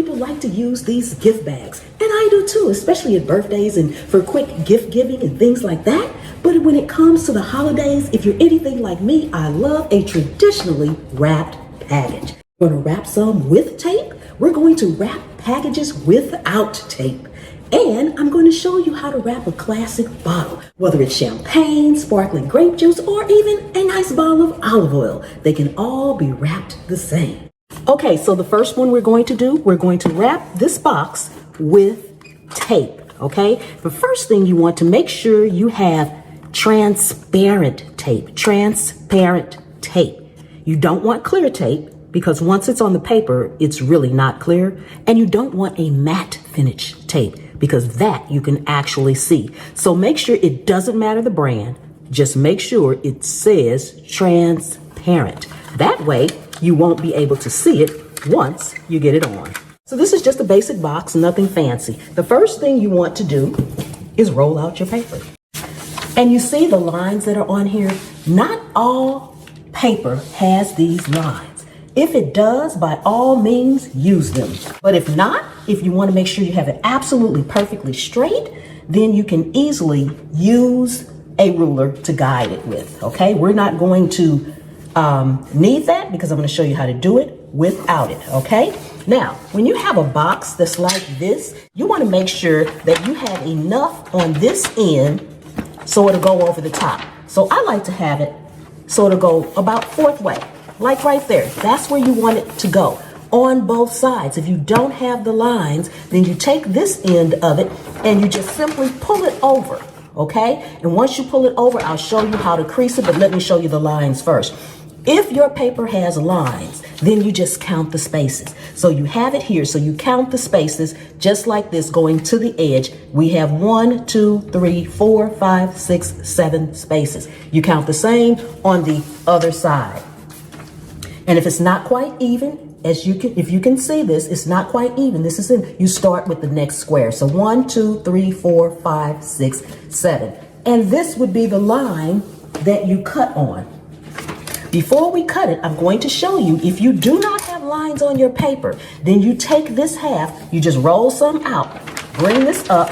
people like to use these gift bags, and I do too, especially at birthdays and for quick gift giving and things like that. But when it comes to the holidays, if you're anything like me, I love a traditionally wrapped package. We're going to wrap some with tape. We're going to wrap packages without tape. And I'm going to show you how to wrap a classic bottle, whether it's champagne, sparkling grape juice, or even a nice bottle of olive oil. They can all be wrapped the same. Okay, so the first one we're going to wrap this box with tape, okay? The first thing you want to make sure you have transparent tape, You don't want clear tape because once it's on the paper, it's really not clear. And you don't want a matte finish tape because that you can actually see. So make sure it doesn't matter the brand, just make sure it says transparent. That way you won't be able to see it once you get it on. So this is just a basic box, nothing fancy. The first thing you want to do is roll out your paper. And you see the lines that are on here? Not all paper has these lines. If it does, by all means, use them. But if not, if you want to make sure you have it absolutely perfectly straight, then you can easily use a ruler to guide it with, okay? We're not going to need that because I'm going to show you how to do it without it, okay? Now, when you have a box that's like this, you want to make sure that you have enough on this end so it'll go over the top. So I like to have it so it'll go about fourth way, like right there. That's where you want it to go, on both sides. If you don't have the lines, then you take this end of it and you just simply pull it over, okay? And once you pull it over, I'll show you how to crease it, but let me show you the lines first. If your paper has lines, then you just count the spaces. So you have it here, so you count the spaces just like this going to the edge. We have 1, 2, 3, 4, 5, 6, 7 spaces. You count the same on the other side. And if it's not quite even, if you can see this, it's not quite even. This is you start with the next square. So 1, 2, 3, 4, 5, 6, 7. And this would be the line that you cut on. Before we cut it, I'm going to show you, if you do not have lines on your paper, then you take this half, you just roll some out, bring this up,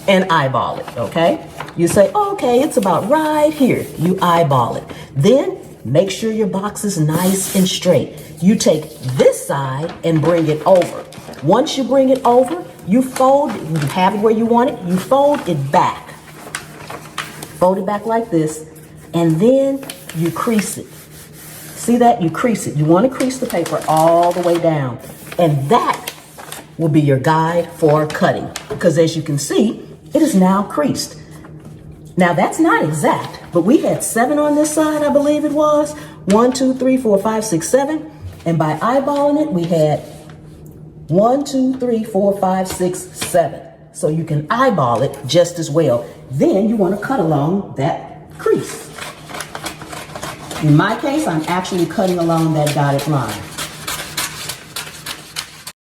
and eyeball it, okay? You say, oh, okay, it's about right here. You eyeball it. Then make sure your box is nice and straight. You take this side and bring it over. Once you bring it over, you fold it, you have it where you want it, you fold it back. Fold it back like this. And then you crease it. See that? You crease it. You want to crease the paper all the way down. And that will be your guide for cutting. Because as you can see, it is now creased. Now that's not exact, but we had 7 on this side, I believe it was. 1, 2, 3, 4, 5, 6, 7. And by eyeballing it, we had 1, 2, 3, 4, 5, 6, 7. So you can eyeball it just as well. Then you want to cut along that crease. In my case, I'm actually cutting along that dotted line.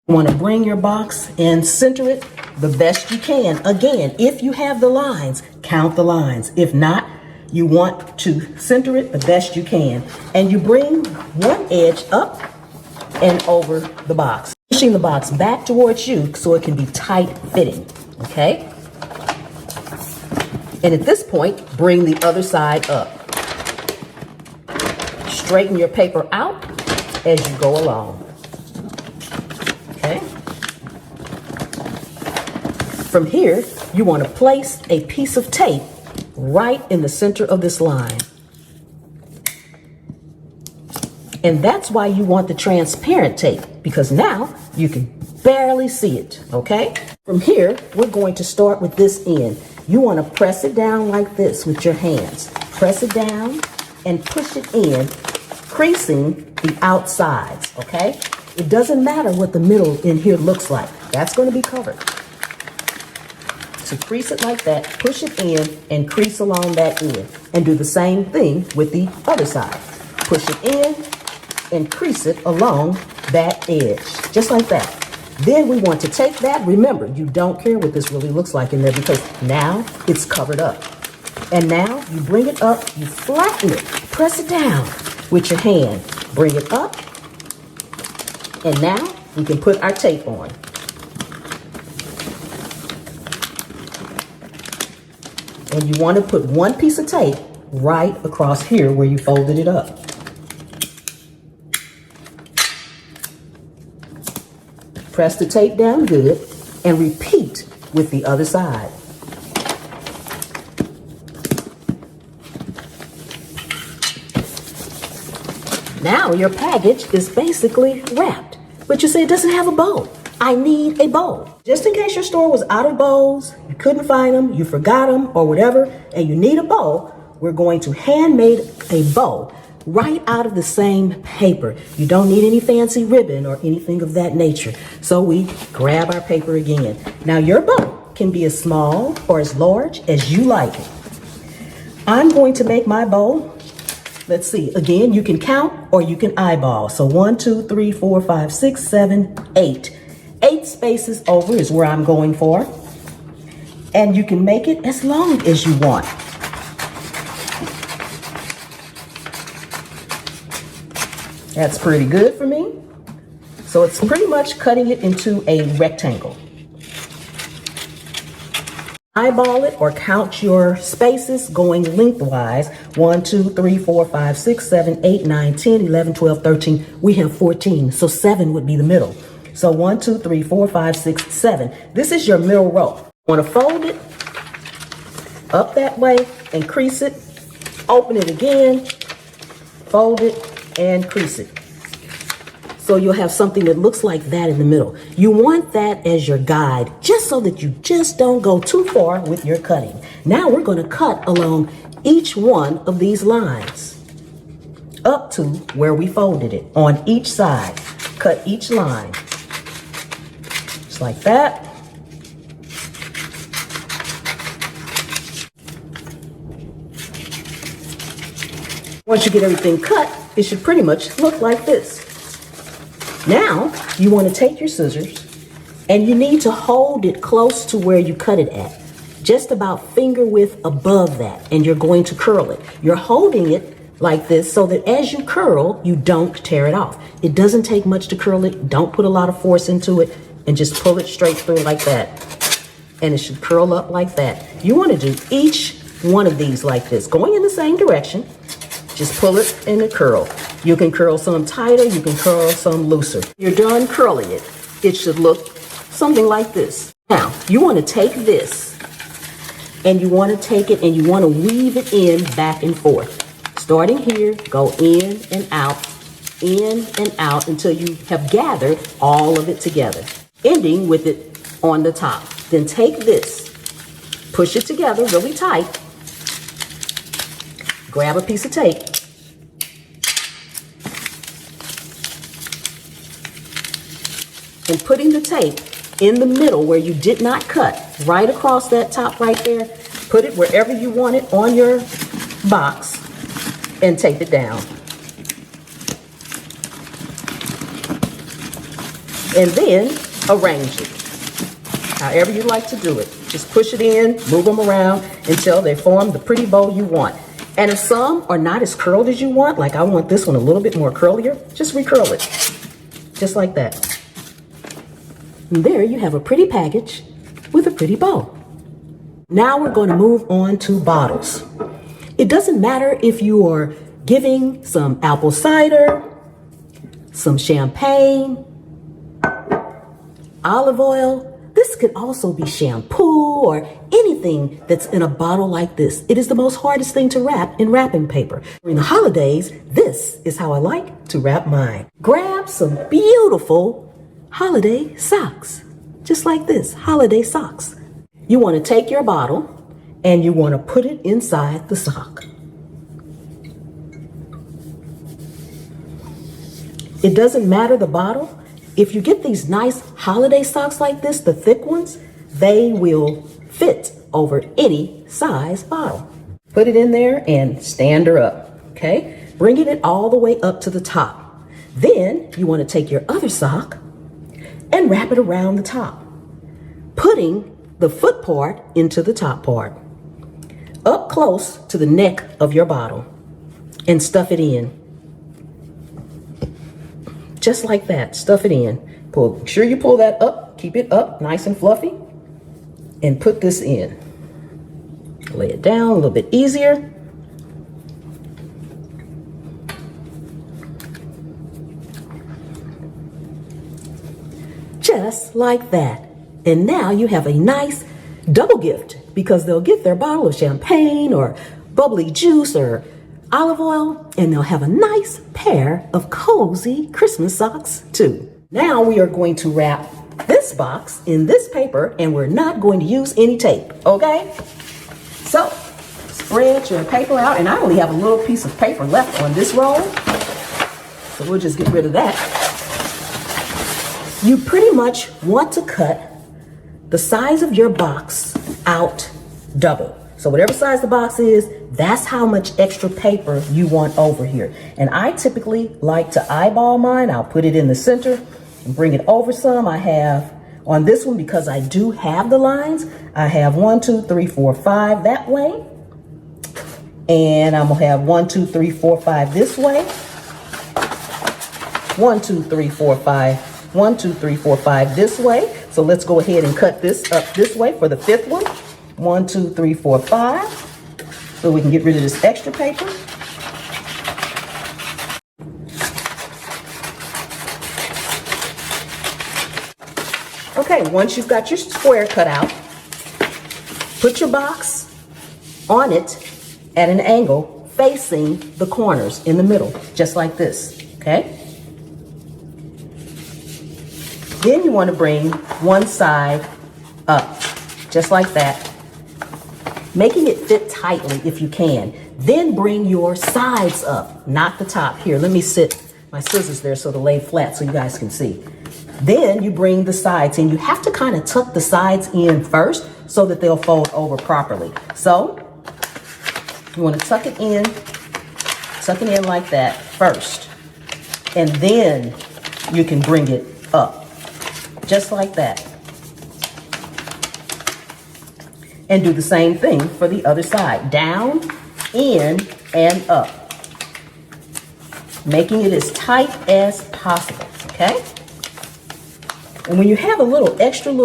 You want to bring your box and center it the best you can. Again, if you have the lines, count the lines. If not, you want to center it the best you can. And you bring one edge up and over the box, pushing the box back towards you so it can be tight fitting, okay? And at this point, bring the other side up. Straighten your paper out as you go along, okay? From here, you want to place a piece of tape right in the center of this line. And that's why you want the transparent tape, because now you can barely see it, okay? From here, we're going to start with this end. You want to press it down like this with your hands. Press it down and push it in, creasing the outsides, okay? It doesn't matter what the middle in here looks like. That's going to be covered. So crease it like that, push it in, and crease along that end. And do the same thing with the other side. Push it in and crease it along that edge, just like that. Then we want to take that. Remember, you don't care what this really looks like in there because now it's covered up. And now you bring it up, you flatten it, press it down with your hand. Bring it up And now we can put our tape on. And you want to put one piece of tape right across here where you folded it up. Press the tape down good and repeat with the other side. Now your package is basically wrapped, but you say it doesn't have a bow. I need a bow. Just in case your store was out of bows, you couldn't find them, you forgot them or whatever, and you need a bow, we're going to handmade a bow right out of the same paper. You don't need any fancy ribbon or anything of that nature. So we grab our paper again. Now your bow can be as small or as large as you like it. I'm going to make my bow. Let's see, again, you can count or you can eyeball. So 1, 2, 3, 4, 5, 6, 7, 8. 8 spaces over is where I'm going for. And you can make it as long as you want. That's pretty good for me. So it's pretty much cutting it into a rectangle. Eyeball it or count your spaces going lengthwise. 1, 2, 3, 4, 5, 6, 7, 8, 9, 10, 11, 12, 13. We have 14, so 7 would be the middle. So 1, 2, 3, 4, 5, 6, 7. This is your middle row. You want to fold it up that way and crease it. Open it again, fold it, and crease it. So you'll have something that looks like that in the middle. You want that as your guide, just so that you just don't go too far with your cutting. Now we're going to cut along each one of these lines up to where we folded it on each side. Cut each line, just like that. Once you get everything cut, it should pretty much look like this. Now, you want to take your scissors and you need to hold it close to where you cut it at, just about finger width above that, and you're going to curl it. You're holding it like this so that as you curl, you don't tear it off. It doesn't take much to curl it. Don't put a lot of force into it and just pull it straight through like that. And it should curl up like that. You want to do each one of these like this, going in the same direction. Just pull it and it curl. You can curl some tighter, you can curl some looser. You're done curling it. It should look something like this. Now, you want to take this and you want to take it and you want to weave it in back and forth. Starting here, go in and out until you have gathered all of it together, ending with it on the top. Then take this, push it together really tight, grab a piece of tape, and putting the tape in the middle where you did not cut, right across that top right there, put it wherever you want it on your box and tape it down. And then arrange it, however you like to do it. Just push it in, move them around until they form the pretty bow you want. And if some are not as curled as you want, like I want this one a little bit more curlier, just recurl it, just like that. And there you have a pretty package with a pretty bow. Now we're going to move on to bottles. It doesn't matter if you are giving some apple cider, some champagne, olive oil. This could also be shampoo or anything that's in a bottle like this. It is the most hardest thing to wrap in wrapping paper. During the holidays, this is how I like to wrap mine. Grab some beautiful holiday socks, just like this, holiday socks. You want to take your bottle and you want to put it inside the sock. It doesn't matter the bottle. If you get these nice holiday socks like this, the thick ones, they will fit over any size bottle. Put it in there and stand her up, okay? Bringing it all the way up to the top. Then you want to take your other sock and wrap it around the top, putting the foot part into the top part, up close to the neck of your bottle, and stuff it in. just like that. Stuff it in. Make sure you pull that up, keep it up, nice and fluffy, and put this in. Lay it down a little bit easier. Just like that. And now you have a nice double gift, because they'll get their bottle of champagne or bubbly juice or olive oil, and they'll have a nice pair of cozy Christmas socks too. Now we are going to wrap this box in this paper, and we're not going to use any tape, okay? So spread your paper out, and I only have a little piece of paper left on this roll, so we'll just get rid of that. You pretty much want to cut the size of your box out double. So whatever size the box is, that's how much extra paper you want over here. And I typically like to eyeball mine. I'll put it in the center and bring it over some. I have on this one, because I do have the lines, I have 1, 2, 3, 4, 5 that way. And I'm gonna have 1, 2, 3, 4, 5 this way. 1, 2, 3, 4, 5. 1, 2, 3, 4, 5 this way. So let's go ahead and cut this up this way for the fifth one. 1, 2, 3, 4, 5. So we can get rid of this extra paper. Okay, once you've got your square cut out, put your box on it at an angle facing the corners in the middle, just like this, okay? Then you want to bring one side up, just like that, making it fit tightly if you can. Then bring your sides up, not the top. Here, let me sit my scissors there so they'll lay flat so you guys can see. Then you bring the sides in. You have to kind of tuck the sides in first so that they'll fold over properly. So you want to tuck it in like that first. And then you can bring it up, just like that. And do the same thing for the other side. Down, in, and up. Making it as tight as possible, okay? And when you have a little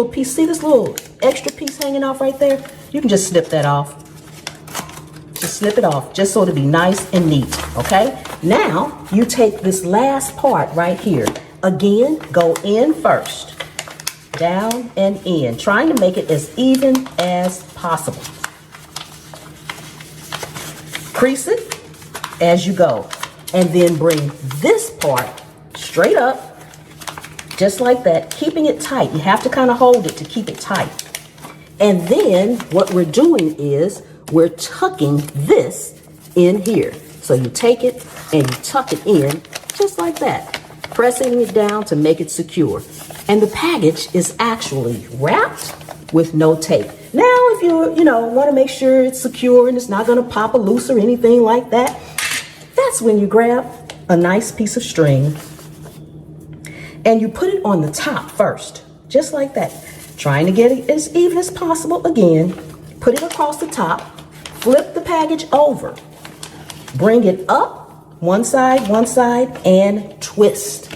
piece, see this little extra piece hanging off right there? You can just snip that off. Just snip it off, just so it'll be nice and neat, okay? Now, you take this last part right here. Again, go in first. Down and in, trying to make it as even as possible. Crease it as you go, and then bring this part straight up, just like that, keeping it tight. You have to kind of hold it to keep it tight. And then what we're doing is we're tucking this in here. So you take it and you tuck it in just like that, pressing it down to make it secure. And the package is actually wrapped with no tape. Now, if you want to make sure it's secure and it's not going to pop or loose or anything like that, that's when you grab a nice piece of string and you put it on the top first, just like that. Trying to get it as even as possible again. Put it across the top, flip the package over, bring it up, one side, and twist.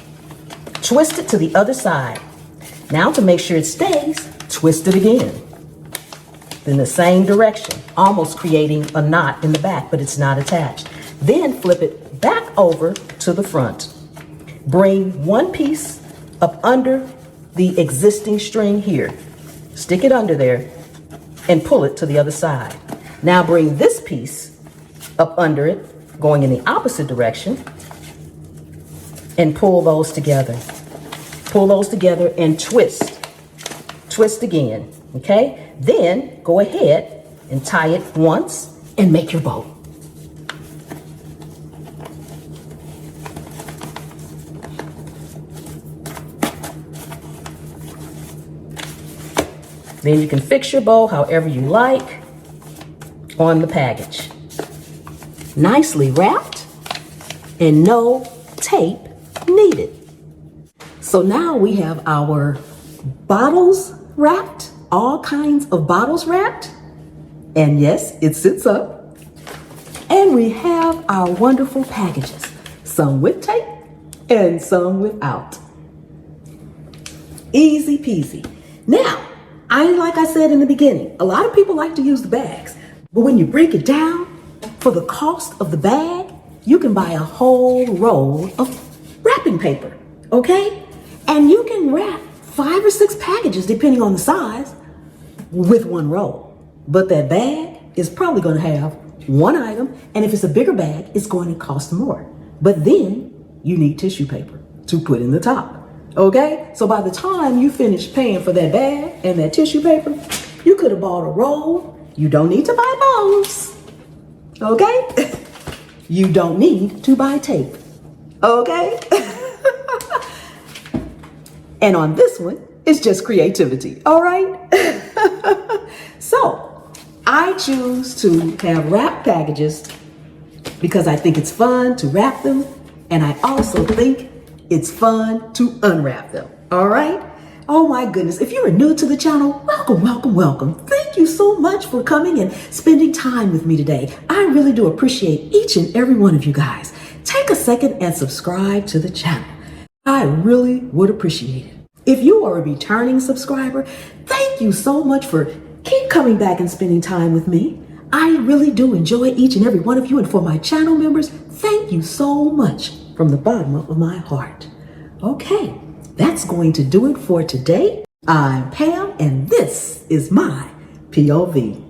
Twist it to the other side. Now to make sure it stays, twist it again. In the same direction, almost creating a knot in the back, but it's not attached. Then flip it back over to the front. Bring one piece up under the existing string here. Stick it under there and pull it to the other side. Now bring this piece up under it, going in the opposite direction, and pull those together. Pull those together and twist. Twist again, okay? Then go ahead and tie it once and make your bow. Then you can fix your bow however you like on the package. Nicely wrapped and no tape needed. So now we have our bottles wrapped, all kinds of bottles wrapped. And yes, it sits up. And we have our wonderful packages, some with tape and some without. Easy peasy. Now, like I said in the beginning, a lot of people like to use the bags, but when you break it down, for the cost of the bag, you can buy a whole roll of wrapping paper, okay? And you can wrap 5 or 6 packages, depending on the size, with one roll. But that bag is probably going to have one item, and if it's a bigger bag, it's going to cost more. But then you need tissue paper to put in the top. Okay? So by the time you finish paying for that bag and that tissue paper, you could have bought a roll. You don't need to buy bows. Okay? You don't need to buy tape. Okay? And on this one, it's just creativity. All right? So I choose to have wrapped packages because I think it's fun to wrap them. And I also think it's fun to unwrap them, all right? Oh my goodness, if you're new to the channel, welcome, welcome, welcome. Thank you so much for coming and spending time with me today. I really do appreciate each and every one of you guys. Take a second and subscribe to the channel. I really would appreciate it. If you are a returning subscriber, thank you so much for keep coming back and spending time with me. I really do enjoy each and every one of you, and for my channel members, thank you so much from the bottom of my heart. Okay, that's going to do it for today. I'm Pam, and this is my POV.